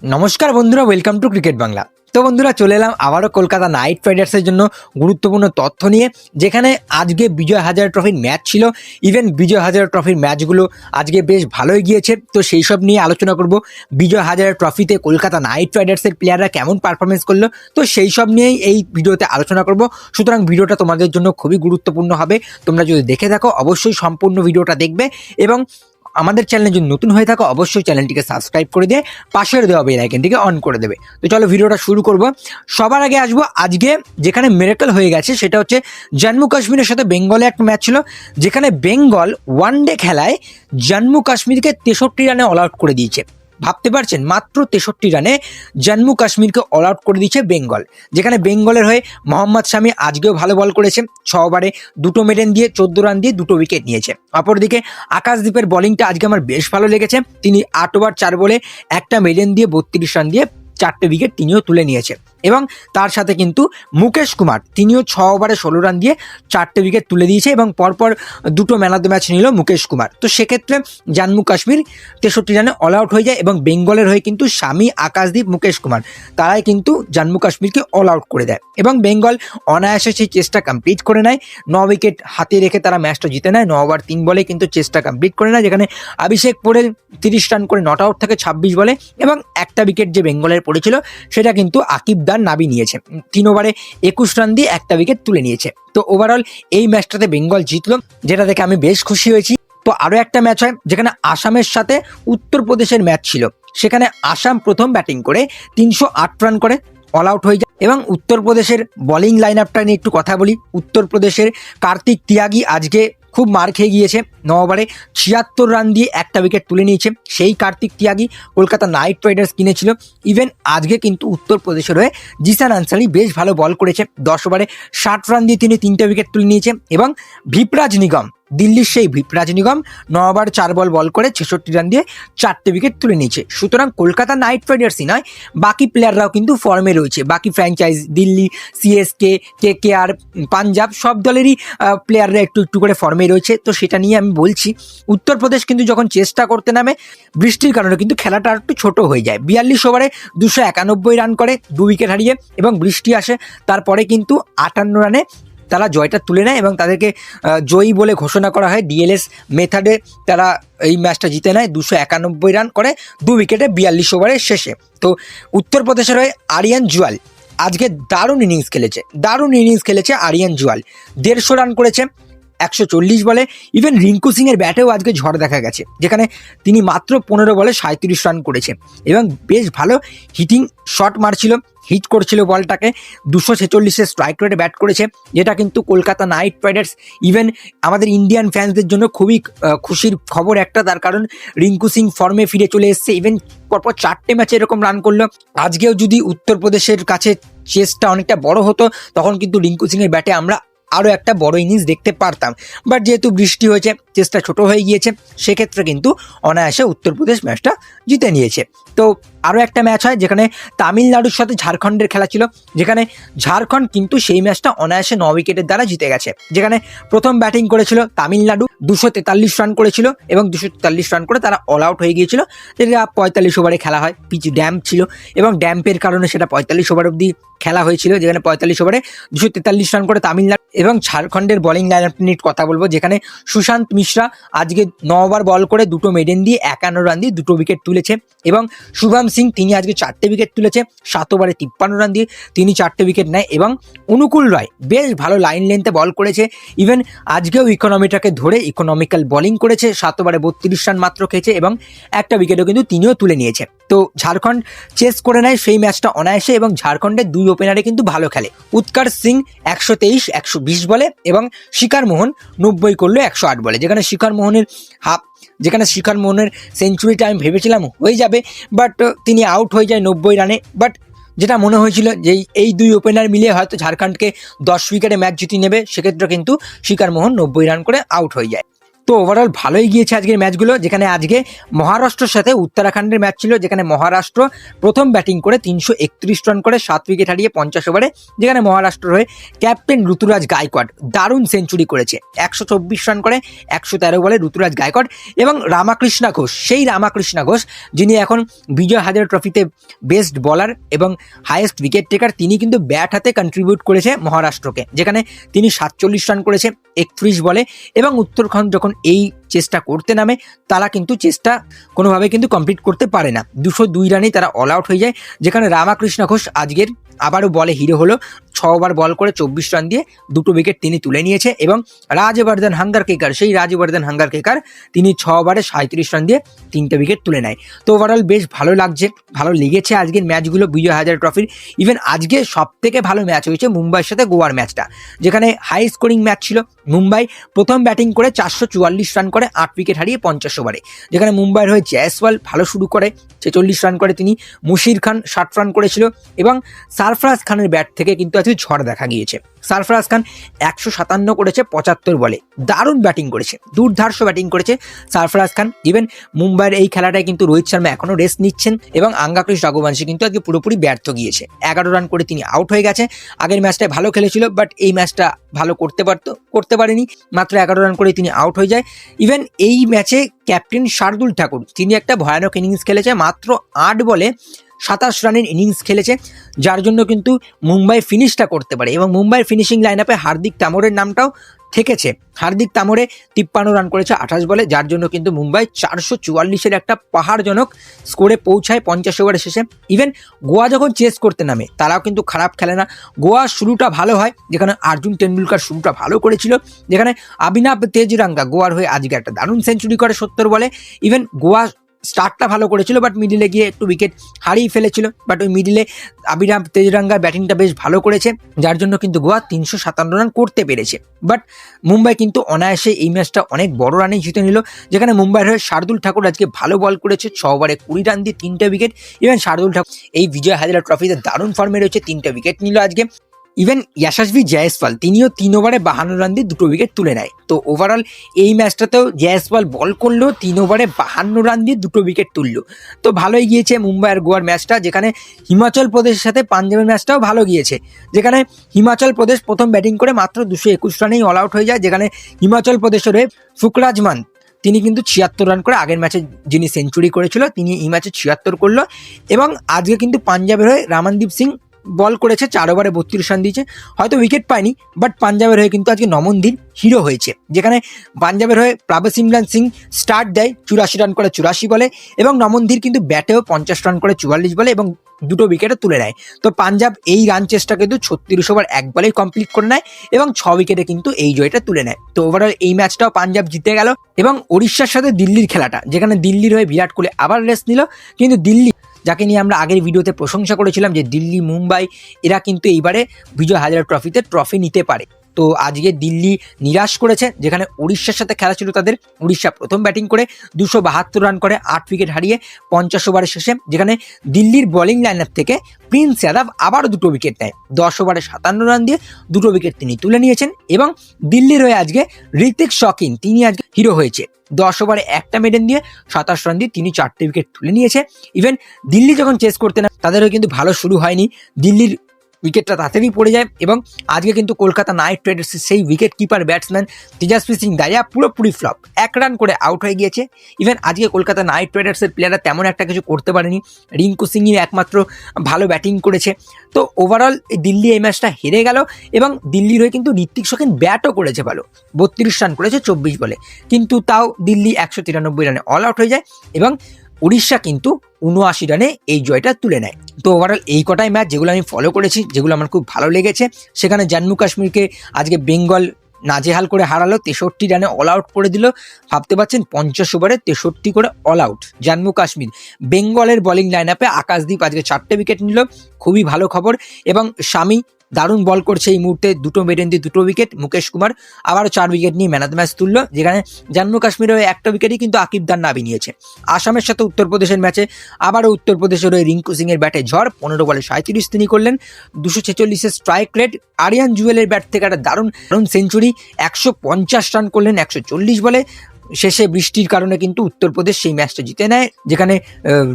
নমস্কার বন্ধুরা, welcome to cricket Bangla. তো বন্ধুরা, চলে এলাম আবারও কলকাতা নাইট রাইডার্সের জন্য গুরুত্বপূর্ণ তথ্য নিয়ে, যেখানে আজকে বিজয় হাজারে ট্রফির ম্যাচ ছিল। ইভেন বিজয় হাজারে ট্রফির ম্যাচগুলো আজকে বেশ ভালোই গিয়েছে। তো সেই সব নিয়ে আলোচনা করব। বিজয় হাজারে ট্রফিতে কলকাতা নাইট রাইডার্সের প্লেয়াররা কেমন পারফরমেন্স করলো, তো সেই সব নিয়েই এই ভিডিওতে আলোচনা করব। সুতরাং ভিডিওটা তোমাদের জন্য খুবই গুরুত্বপূর্ণ হবে। তোমরা যদি দেখে থাকো অবশ্যই সম্পূর্ণ ভিডিওটা দেখবে, এবং আমাদের চ্যানেলে যদি নতুন হয়ে থাকো অবশ্যই চ্যানেলটিকে সাবস্ক্রাইব করে দিয়ে পাশের দেওয়া বেল আইকনটিকে অন করে দেবে। তো চলো ভিডিওটা শুরু করব। সবার আগে আসবো আজকে যেখানে মিরাকল হয়ে গেছে, সেটা হচ্ছে জম্মু কাশ্মীরের সাথে বেঙ্গলে একটা ম্যাচ ছিল, যেখানে বেঙ্গল ওয়ানডে খেলায় জম্মু কাশ্মীরকে 63 রানে অল আউট করে দিয়েছে। ভাবতে পারছেন, মাত্র 63 রানে জম্মু কাশ্মীরকে অল আউট করে দিয়েছে বেঙ্গল। যেখানে বেঙ্গলের হয়ে মোহাম্মদ শামি আজকেও ভালো বল করেছে, 6 ওভারে 2 মেডেন দিয়ে 14 রান দিয়ে 2 উইকেট নিয়েছে। অপরদিকে আকাশদীপের বোলিংটা আজকে আমার বেশ ভালো লেগেছে। তিনি 8 ওভার 4 বলে 1 মেডেন দিয়ে 32 রান দিয়ে 4টে উইকেট তিনিও তুলে নিয়েছে। এবং তার সাথে কিন্তু মুকেশ কুমার, তিনিও 6 ওভারে 16 রান দিয়ে 4টে উইকেট তুলে দিয়েছে, এবং পরপর 2 ম্যান অফ দ্য ম্যাচ নিল মুকেশ কুমার। তো সেক্ষেত্রে জম্মু কাশ্মীর 63 রানে অল আউট হয়ে যায়, এবং বেঙ্গলের হয়ে কিন্তু শামি, আকাশদীপ, মুকেশ কুমার তারাই কিন্তু জম্মু কাশ্মীরকে অল আউট করে দেয়, এবং বেঙ্গল অনায়াসে সেই চেষ্টা কমপ্লিট করে নেয়। 9 উইকেট হাতে রেখে তারা ম্যাচটা জিতে নেয়। 9 ওভার 3 বলে কিন্তু চেষ্টা কমপ্লিট করে নেয়, যেখানে অভিষেক পোরেল 30 রান করে নট আউট থাকে 26 বলে, এবং একটা উইকেট যে বেঙ্গলের পড়েছিল সেটা কিন্তু আকিব দার নাবি নিয়েছে। 3 ওভারে 21 রান দিয়ে 1 উইকেট তুলে নিয়েছে। তো ওভারঅল এই ম্যাচটাতে বেঙ্গল জিতলো, যেটা দেখে আমি বেশ খুশি হয়েছি। তো আরও একটা ম্যাচ হয় যেখানে আসামের সাথে উত্তরপ্রদেশের ম্যাচ ছিল। সেখানে আসাম প্রথম ব্যাটিং করে 308 রান করে অল আউট হয়ে যায়, এবং উত্তরপ্রদেশের বোলিং লাইন আপটা নিয়ে একটু কথা বলি। উত্তরপ্রদেশের কার্তিক তিয়াগি আজকে খুব মার খেয়ে গিয়েছে। 9 ওভারে 76 রান দিয়ে 1 উইকেট তুলে নিয়েছে। সেই কার্তিক তিয়াগি কলকাতা নাইট রাইডার্স কিনেছিল। ইভেন আজকে কিন্তু উত্তরপ্রদেশের হয়ে জিসান আনসারি বেশ ভালো বল করেছে। 10 ওভারে 60 রান দিয়ে তিনি 3টে উইকেট তুলে নিয়েছে, এবং ভিপরাজ নিগম, দিল্লির সেই ভিপরাজ নিগম 9 ওভার 4 বল করে 66 রান দিয়ে 4টে উইকেট তুলে নিয়েছে। সুতরাং কলকাতা নাইট রাইডার্সই নয়, বাকি প্লেয়াররাও কিন্তু ফর্মে রয়েছে। বাকি franchise Delhi, CSK, KKR, Punjab সব দলেরই প্লেয়াররা একটু একটু করে ফর্মে রয়েছে। তো সেটা নিয়ে আমি বলছি, উত্তরপ্রদেশ কিন্তু যখন চেষ্টা করতে নামে, বৃষ্টির কারণে কিন্তু খেলাটা একটু ছোট হয়ে যায়। 42 ওভারে 291 রান করে 2 উইকেট হারিয়ে, এবং বৃষ্টি আসে। তারপরে কিন্তু 58 রানে তারা জয়টা তুলে নেয়, এবং তাদেরকে জয়ী বলে ঘোষণা করা হয়। ডিএলএস মেথডে তারা এই ম্যাচটা জিতে নেয় 291 রান করে 2 উইকেটে 42 ওভারের শেষে। তো উত্তরপ্রদেশের হয়ে আরিয়ান জুয়াল আজকে দারুণ ইনিংস খেলেছে আরিয়ান জুয়াল। 150 রান করেছে 140 বলে। ইভেন রিঙ্কু সিংয়ের ব্যাটেও আজকে ঝড় দেখা গেছে, যেখানে তিনি মাত্র 15 বলে 37 রান করেছে, এবং বেশ ভালো হিটিং শট মারছিল, হিট করছিল বলটাকে। 246-এর স্ট্রাইক রেটে ব্যাট করেছে, যেটা কিন্তু কলকাতা নাইট রাইডার্স, ইভেন আমাদের ইন্ডিয়ান ফ্যান্সদের জন্য খুবই খুশির খবর একটা। তার কারণ রিঙ্কু সিং ফর্মে ফিরে চলে এসছে। ইভেন পরপর 4টে ম্যাচে এরকম রান করলো। আজকেও যদি উত্তরপ্রদেশের কাছে চেসটা অনেকটা বড় হতো, তখন কিন্তু রিঙ্কু সিংয়ের ব্যাটে আমরা আরও একটা বড় ইনিংস দেখতে পারতাম। বাট যেহেতু বৃষ্টি হয়েছে, চেষ্টা ছোট হয়ে গিয়েছে, সেক্ষেত্রে কিন্তু অনায়াসে উত্তরপ্রদেশ ম্যাচটা জিতে নিয়েছে। তো আরও একটা ম্যাচ হয় যেখানে তামিলনাড়ুর সাথে ঝাড়খণ্ডের খেলা ছিল, যেখানে ঝাড়খণ্ড কিন্তু সেই ম্যাচটা অনায়াসে 9 উইকেটের দ্বারা জিতে গেছে। যেখানে প্রথম ব্যাটিং করেছিল তামিলনাড়ু, 243 রান করেছিল, এবং 243 রান করে তারা অল আউট হয়ে গিয়েছিল। যেটা 45 ওভারে খেলা হয়, পিচ ড্যাম্প ছিল, এবং ড্যাম্পের কারণে সেটা 45 ওভার অবধি খেলা হয়েছিল। যেখানে 45 ওভারে 243 রান করে তামিলনাড়ু। এবং ঝাড়খণ্ডের বোলিং লাইন আপ নিয়ে কথা বলবো, যেখানে সুশান্ত মিশ্রা আজকে 9 ওভার বল করে 2 মেডেন দিয়ে 51 রান দিয়ে 2 উইকেট তুলেছে, এবং শুভম সিং তিনি আজকে 4টে উইকেট তুলেছে। 7 ওভারে 53 রান দিয়ে তিনি 4টে উইকেট নেয়, এবং অনুকূল রয় বেশ ভালো লাইন লেন্থে বল করেছে। ইভেন আজকেও ইকোনমিটাকে ধরে ইকোনমিক্যাল বোলিং করেছে। 7 ওভারে 32 রান মাত্র খেয়েছে, এবং একটা উইকেটও কিন্তু তিনিও তুলে নিয়েছে। তো ঝাড়খণ্ড চেস করে নেয় সেই ম্যাচটা অনায়াসে, এবং ঝাড়খণ্ডের 2 ওপেনারে কিন্তু ভালো খেলে। উৎকর্ষ সিং 123, 120 বলে, এবং শিকার মোহন 90 করলো 108 বলে। যেখানে শিকার মোহনের সেঞ্চুরিটা আমি ভেবেছিলাম হয়ে যাবে, বাট তিনি আউট হয়ে যায় 90 রানে। বাট যেটা মনে হয়েছিল যে এই 2 ওপেনার মিলিয়ে হয়তো ঝাড়খণ্ডকে 10 উইকেটে ম্যাচ জিতিয়ে নেবে, সেক্ষেত্রে কিন্তু শিকার মোহন 90 রান করে আউট হয়ে যায়। তো ওভারঅল ভালোই গিয়েছে আজকের ম্যাচগুলো, যেখানে আজকে মহারাষ্ট্রের সাথে উত্তরাখণ্ডের ম্যাচ ছিল, যেখানে মহারাষ্ট্র প্রথম ব্যাটিং করে 331 রান করে 7 উইকেট হারিয়ে 50 ওভারে, যেখানে মহারাষ্ট্র হয়ে ক্যাপ্টেন ঋতুরাজ গায়কোয়াড় দারুণ সেঞ্চুরি করেছে। 124 রান করে 113 বলে ঋতুরাজ গায়কোয়াড়, এবং রামাকৃষ্ণা ঘোষ, সেই রামাকৃষ্ণা ঘোষ যিনি এখন বিজয় হাজারে ট্রফিতে বেস্ট বলার এবং হাইয়েস্ট উইকেট টেকার, তিনি কিন্তু ব্যাট হাতে কন্ট্রিবিউট করেছে মহারাষ্ট্রকে, যেখানে তিনি 47 রান করেছে 31 বলে। এবং উত্তরাখণ্ড যখন এই চেষ্টা করতে নামে, তারা কিন্তু চেষ্টা কোনোভাবে কিন্তু কমপ্লিট করতে পারে না, 202 রানেই তারা অল আউট হয়ে যায়, যেখানে রামাকৃষ্ণ ঘোষ আজকের আবারও বলে হিরো হলো। 6 ওভার বল করে 24 রান দিয়ে 2 উইকেট তিনি তুলে নিয়েছে, এবং রাজবর্ধন হাঙ্গারকেকার, সেই রাজবর্ধন হাঙ্গারকেকার তিনি 6 ওভারে 37 রান দিয়ে 3টে উইকেট তুলে নেয়। তো ওভারঅল বেশ ভালো লাগছে, ভালো লেগেছে আজকের ম্যাচগুলো বিজয় হাজারে ট্রফির। ইভেন আজকে সব থেকে ভালো ম্যাচ হয়েছে মুম্বাইয়ের সাথে গোয়ার ম্যাচটা, যেখানে হাই স্কোরিং ম্যাচ ছিল। মুম্বাই প্রথম ব্যাটিং করে 444 রান করে 8 উইকেট হারিয়ে 50 ওভারে, যেখানে মুম্বাইয়ের হয়ে জয়সওয়াল ভালো শুরু করে 46 রান করে তিনি, মুশির খান 60 রান করেছিল, এবং সারফরাজ খানের ব্যাট থেকে কিন্তু আজকে ঝড় দেখা গিয়েছে। সারফরাজ খান 157 করেছে 75 বলে, দারুণ ব্যাটিং করেছে, দুর্ধর্ষ ব্যাটিং করেছে সারফরাজ খান। ইভেন মুম্বাইয়ের এই খেলাটায় কিন্তু রোহিত শর্মা এখনো রেস্ট নিচ্ছেন, এবং আঙ্গাকৃষ রঘুবংশী কিন্তু আজকে পুরোপুরি ব্যর্থ গিয়েছে, 11 রান করে তিনি আউট হয়ে গেছে। আগের ম্যাচটায় ভালো খেলেছিল, বাট এই ম্যাচটা ভালো করতে পারেনি, মাত্র 11 রান করে তিনি আউট হয়ে যায়। ইভেন এই ম্যাচে ক্যাপ্টেন শার্দুল ঠাকুর, তিনি একটা ভয়ানক ইনিংস খেলেছে, মাত্র 8 বলে 27 রানের ইনিংস খেলেছে, যার জন্য কিন্তু মুম্বাই ফিনিশটা করতে পারে। এবং মুম্বাইয়ের ফিনিশিং লাইন আপে হার্দিক তামোরের নামটাও থেকেছে। হার্দিক তামোরে 53 রান করেছে 28 বলে, যার জন্য কিন্তু মুম্বাই 444-এর একটা পাহাড়জনক স্কোরে পৌঁছায় 50 ওভারের শেষে। ইভেন গোয়া যখন চেস করতে নামে, তারাও কিন্তু খারাপ খেলে না। গোয়ার শুরুটা ভালো হয়, যেখানে অর্জুন টেন্ডুলকার শুরুটা ভালো করেছিল, যেখানে অভিনব তেজরাঙ্গা গোয়ার হয়ে আজকে একটা দারুণ সেঞ্চুরি করে 70 বলে। ইভেন গোয়া স্টার্টটা ভালো করেছিল, বাট মিডিলে গিয়ে একটু উইকেট হারিয়ে ফেলেছিল, বাট ওই মিডিলে অভিনব তেজরাঙ্গার ব্যাটিংটা বেশ ভালো করেছে, যার জন্য কিন্তু গোয়া 357 রান করতে পেরেছে। বাট মুম্বাই কিন্তু অনায়াসে এই ম্যাচটা অনেক বড় রানেই জিতে নিল, যেখানে মুম্বাইয়ের হয়ে শার্দুল ঠাকুর আজকে ভালো বল করেছে, 6 ওভারে 20 রান দিয়ে 3টে উইকেট। ইভেন শার্দুল ঠাকুর এই বিজয় হাজারে ট্রফিতে দারুণ ফর্মে রয়েছে, 3টে উইকেট নিল আজকে। ইভেন ইয়াশাসভি জয়সওয়াল, তিনিও 3 ওভারে 52 রান দিয়ে 2 উইকেট তুলে নেয়। তো ওভারঅল এই ম্যাচটাতেও জয়সওয়াল বল করলো, 3 ওভারে 52 রান দিয়ে 2 উইকেট তুললো। তো ভালোই গিয়েছে মুম্বাই আর গোয়ার ম্যাচটা, যেখানে হিমাচল প্রদেশের সাথে পাঞ্জাবের ম্যাচটাও ভালো গিয়েছে, যেখানে হিমাচল প্রদেশ প্রথম ব্যাটিং করে মাত্র 221 রানেই অল আউট হয়ে যায়, যেখানে হিমাচল প্রদেশের হয়ে ফুকরাজ মান, তিনি কিন্তু 76 রান করে, আগের ম্যাচে যিনি সেঞ্চুরি করেছিল তিনি এই ম্যাচে 76 করলো। এবং আজকে কিন্তু পাঞ্জাবের হয়ে রামনদীপ সিং বল করেছে, 4 ওভারে 32 রান দিয়েছে, হয়তো উইকেট পায়নি, বাট পাঞ্জাবের হয়ে কিন্তু আজকে নমনদীপ হিরো হয়েছে, যেখানে পাঞ্জাবের হয়ে প্রভসিমরান সিং স্টার্ট দেয় 84 রান করে 84 বলে, এবং নমনদীপ কিন্তু ব্যাটেও 50 রান করে 44 বলে, এবং 2 উইকেটও তুলে নেয়। তো পাঞ্জাব এই রান চেষ্টা কিন্তু 36 ওভার 1 বলেই কমপ্লিট করে নেয়, এবং 6 উইকেটে কিন্তু এই জয়টা তুলে নেয়। তো ওভারঅল এই ম্যাচটাও পাঞ্জাব জিতে গেল। এবং ওড়িশার সাথে দিল্লির খেলাটা, যেখানে দিল্লির হয়ে বিরাট কোহলি আবার রেস্ট নিল, কিন্তু দিল্লি যাকে নিয়ে আমরা আগের ভিডিওতে প্রশংসা করেছিলাম যে দিল্লি মুম্বাই এরা কিন্তু এইবারে বিজয় হাজারে ট্রফিতে ট্রফি নিতে পারে, তো আজকে দিল্লি নিরাশ করেছে, যেখানে উড়িষ্যার সাথে খেলা ছিল তাদের। উড়িষ্যা প্রথম ব্যাটিং করে 272 রান করে 8 উইকেট হারিয়ে 50 ওভারের শেষে, যেখানে দিল্লির বোলিং লাইনার থেকে প্রিন্স যাদব আবারও 2 উইকেট নেয়, 10 ওভারে 57 রান দিয়ে 2 উইকেট তিনি তুলে নিয়েছেন। এবং দিল্লির হয়ে আজকে ঋতিক শকিন, তিনি আজকে হিরো হয়েছে, 10 ওভারে একটা মেডেন দিয়ে 27 রান দিয়ে তিনি 4টে উইকেট তুলে নিয়েছে। ইভেন দিল্লি যখন চেস করতে না, তাদেরও কিন্তু ভালো শুরু হয়নি, দিল্লির উইকেটটা তাড়াতাড়ি পড়ে যায়। এবং আজকে কিন্তু কলকাতা নাইট রাইডার্সের সেই উইকেট কিপার ব্যাটসম্যান তেজস্বী সিং দায়া পুরোপুরি ফ্লপ, 1 রান করে আউট হয়ে গিয়েছে। ইভেন আজকে কলকাতা নাইট রাইডার্সের প্লেয়াররা তেমন একটা কিছু করতে পারেনি, রিঙ্কু সিংই একমাত্র ভালো ব্যাটিং করেছে। তো ওভারঅল দিল্লি এই ম্যাচটা হেরে গেল। এবং দিল্লির হয়ে কিন্তু ঋতিক শকিন ব্যাটও করেছে ভালো, 32 রান করেছে 24 বলে, কিন্তু তাও দিল্লি 193 রানে অল আউট হয়ে যায়, এবং উড়িষ্যা কিন্তু 79 রানে এই জয়টা তুলে নেয়। তো ওভারঅল এই কটাই ম্যাচ যেগুলো আমি ফলো করেছি, যেগুলো আমার খুব ভালো লেগেছে, সেখানে জম্মু কাশ্মীরকে আজকে বেঙ্গল নাজেহাল করে হারালো, 63 রানে অল আউট করে দিল। ভাবতে পারছেন 50 ওভারে 63 করে অল আউট জম্মু কাশ্মীর। বেঙ্গলের বোলিং লাইন আপে আকাশদীপ আজকে 4টে উইকেট নিল, খুবই ভালো খবর। এবং স্বামী দারুণ বল করছে এই মুহূর্তে, 2 মেডেন দিয়ে 2 উইকেট। মুকেশ কুমার আবারও 4 উইকেট নিয়ে ম্যান অফ দ্য ম্যাচ তুললো, যেখানে জম্মু কাশ্মীরের একটা উইকেটই কিন্তু আকিব দার নাবি নিয়েছে। আসামের সাথে উত্তরপ্রদেশের ম্যাচে আবারও উত্তরপ্রদেশের ওই রিঙ্কু সিং এর ব্যাটে ঝড়, 15 বলে 37 তিনি করলেন, 246 স্ট্রাইক রেট। আরিয়ান জুয়েলের ব্যাট থেকে একটা দারুণ সেঞ্চুরি, 150 রান করলেন 140 বলে। শেষে বৃষ্টির কারণে কিন্তু উত্তরপ্রদেশ সেই ম্যাচটা জিতে নেয়, যেখানে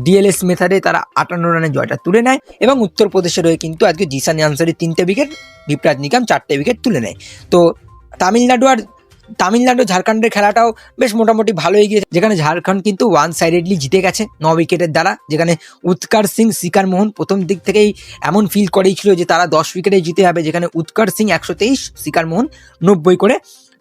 ডিএলএস মেথডে তারা 58 রানে জয়টা তুলে নেয় এবং উত্তরপ্রদেশের হয়ে কিন্তু আজকে জিসান আনসারি 3টে উইকেট, দীপরাজ নিকাম 4টে উইকেট তুলে নেয়। তো তামিলনাড়ু ঝাড়খণ্ডের খেলাটাও বেশ মোটামুটি ভালোই গিয়েছে, যেখানে ঝাড়খণ্ড কিন্তু ওয়ান সাইডেডলি জিতে গেছে 9 উইকেটের দ্বারা, যেখানে উৎকর্ষ সিং শিকার মোহন প্রথম দিক থেকেই এমন ফিল করেই ছিল যে তারা 10 উইকেটে জিতে যাবে, যেখানে উৎকর্ষ সিং 123, শিকার মোহন 90 করে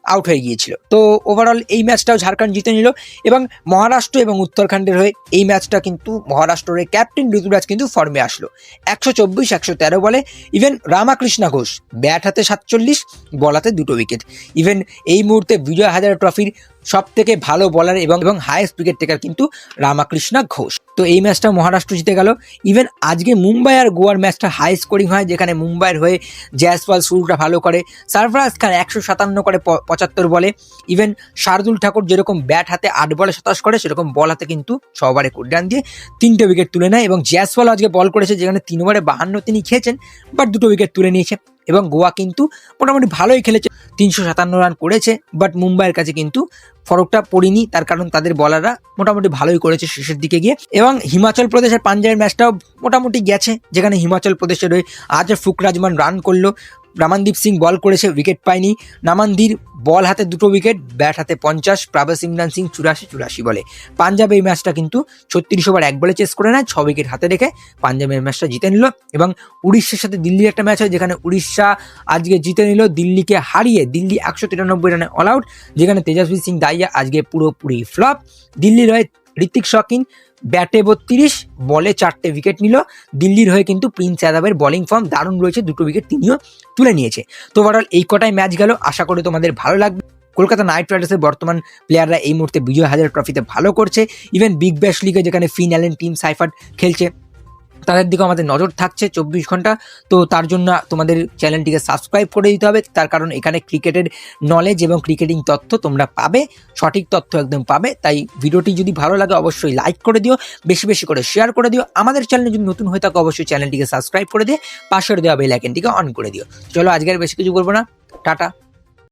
আউট হয়ে গিয়েছিল। তো ওভারঅল এই ম্যাচটাও ঝাড়খণ্ড জিতে নিল এবং মহারাষ্ট্র এবং উত্তরাখণ্ডের হয়ে এই ম্যাচটা কিন্তু মহারাষ্ট্রের ক্যাপ্টেন ঋতুরাজ কিন্তু ফর্মে আসলো 124-113 বলে। ইভেন রামাকৃষ্ণ ঘোষ ব্যাট হাতে 47, বল হাতে 2টো উইকেট। ইভেন এই মুহূর্তে বিজয় হাজারে ট্রফির সব থেকে ভালো বলার এবং হাইয়েস্ট উইকেট টেকার কিন্তু রামাকৃষ্ণ ঘোষ। তো এই ম্যাচটা মহারাষ্ট্র জিতে গেল। ইভেন আজকে মুম্বাই আর গোয়ার ম্যাচটা হাই স্কোরিং হয়, যেখানে মুম্বাইয়ের হয়ে জয়সওয়াল শুরুটা ভালো করে, সরফরাজ খান 157 করে 75 বলে। ইভেন শার্দুল ঠাকুর যেরকম ব্যাট হাতে 8 বলে 27 করে, সেরকম বল হাতে কিন্তু 6 ওভারে 20 রান দিয়ে 3টে উইকেট তুলে নেয়। এবং জয়সওয়াল আজকে বল করেছে, যেখানে 3 ওভারে 52 তিনি খেয়েছেন, বাট 2টো উইকেট তুলে নিয়েছে। এবং গোয়া কিন্তু মোটামুটি ভালোই খেলেছে, 357 রান করেছে, বাট মুম্বাইয়ের কাছে কিন্তু ফরকটা পড়েনি, তার কারণ তাদের বলাররা মোটামুটি ভালোই করেছে শেষের দিকে গিয়ে। এবং হিমাচল প্রদেশের পাঞ্জাবের ম্যাচটাও মোটামুটি গেছে, যেখানে হিমাচল প্রদেশের ওই আজ ফুকরাজমান রান করলো, রামানদীপ সিং বল করেছে, উইকেট পায়নি। নামানদির বল হাতে 2টো উইকেট, ব্যাট হাতে 50, প্রভাস ইমরান সিং 84 বলে। পাঞ্জাব এই ম্যাচটা কিন্তু 36 ওভার 1 বলে চেস করে নেয়, 6 উইকেট হাতে রেখে পাঞ্জাব এই ম্যাচটা জিতে নিল। এবং উড়িষ্যার সাথে দিল্লির একটা ম্যাচ হয়, যেখানে উড়িষ্যা আজকে জিতে নিল দিল্লিকে হারিয়ে। দিল্লি 193 রানে অল আউট, যেখানে তেজস্বী সিং দাহিয়া আজকে পুরোপুরি ফ্লপ। দিল্লির হয়ে ঋত্বিক শকিন ব্যাটে 32, বলে 4টে উইকেট নিল। দিল্লির হয়ে কিন্তু প্রিন্স যাদবের বোলিং ফর্ম দারুণ রয়েছে, 2টো উইকেট তিনিও তুলে নিয়েছে। তো ওভারঅল এই কটাই ম্যাচ গেল, আশা করি তোমাদের ভালো লাগবে। কলকাতা নাইট রাইডার্সের বর্তমান প্লেয়াররা এই মুহূর্তে বিজয় হাজারে ট্রফিতে ভালো করছে। ইভেন বিগ ব্যাশ লিগে যেখানে ফিন অ্যালেন, টিম সাইফার্ট খেলছে, তাদের দিকেও আমাদের নজর থাকছে 24 ঘন্টা। তো তার জন্য তোমাদের চ্যানেলটিকে সাবস্ক্রাইব করে দিতে হবে, তার কারণ এখানে ক্রিকেটের নলেজ এবং ক্রিকেটিং তথ্য তোমরা পাবে, সঠিক তথ্য একদম পাবে। তাই ভিডিওটি যদি ভালো লাগে অবশ্যই লাইক করে দিও, বেশি বেশি করে শেয়ার করে দিও। আমাদের চ্যানেলে যদি নতুন হয়ে থাকো অবশ্যই চ্যানেলটিকে সাবস্ক্রাইব করে দিয়ে পাশের দেওয়া বেল আইকনটিকে অন করে দিও। চলো আজকে আর বেশি কিছু করবো না, টাটা।